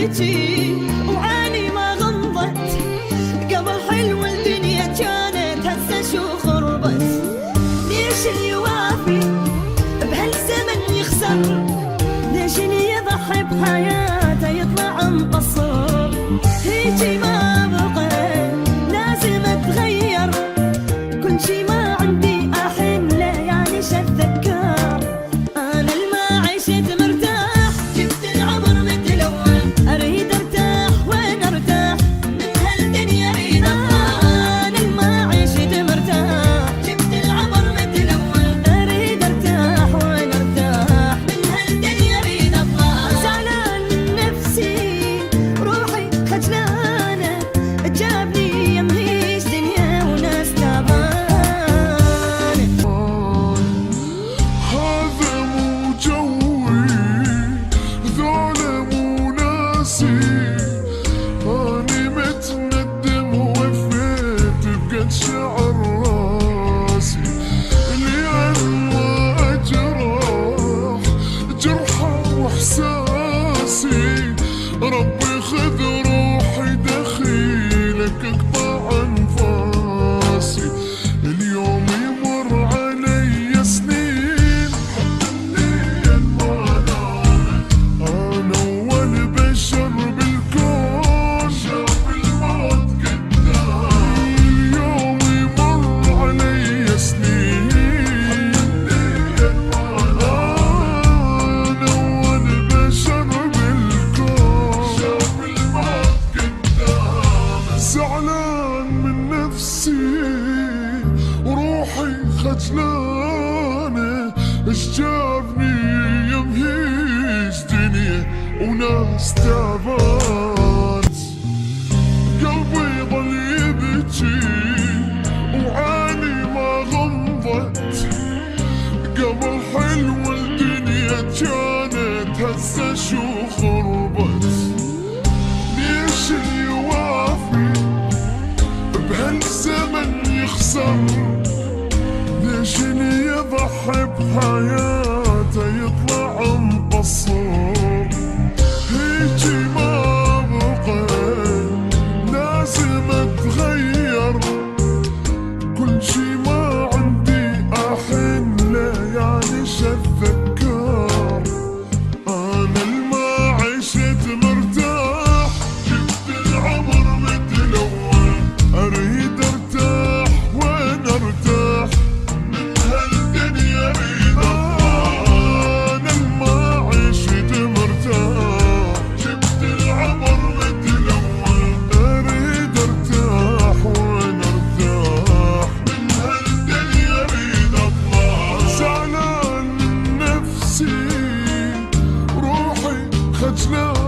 يبكي وعيني ما غمضت. قبل حلو الدنيا كانت هسه شو خربت. ليش اللي يوافي بهالزمن يخسر؟ ليش اللي يضحي بحياته يطلع مقصر؟ هيجي ما بقى لازم اتغير، كل شي ما عندي احن له يعني شو اتذكر. انا الما عشت مرتاح، جبت العمر متلون، اريد ارتاح وين ارتاح من هالدنيا اريد اطلع. انا الما عشت مرتاح، جبت العمر متلون، اريد ارتاح وين ارتاح من هالدنيا اريد اطلع. زعلان من نفسي روحي خجلانه، جابني يمهيش دنيا وناس تعبانه. هذا مو جوي، ذولا مو ناسي، أني متندم ووفيت بقد شعر راسي. لأن ما أجرح جرحه وإحساسي، ربي خذ روحي دخيلك اقطع أنفاسي. اليوم يمر علي سنين حبيت ما نامت، أنا أول بشر بالكون شاف الموت قدامي. اليوم يمر علي سنين حبيت ما نامت، أنا أول بشر بالكون شاف الموت قدامي. زعلان من نفسي وروحي خجلانة، اش جابني يمهيش دنيا وناس تعبان. قلبي ظل يبكي وعيني ما غمضت. قبل حلوة الدنيا كانت هسه شو خربت. ليش اللي يوافي بهالزمن يخسر؟ ليش اللي يضحي بحياته يطلع مقصر؟ هيجي ما بقى لازم اتغير، كل شي ما عندي احن له يعني شو اتذكر. انا الما عشت مرتاح، جبت العمر متلون، اريد ارتاح وين ارتاح من هالدنيا اريد اطلع. انا الما عشت مرتاح، جبت العمر متلون، اريد ارتاح وين ارتاح من هالدنيا اريد اطلع. زعلان من نفسي روحي خجلان.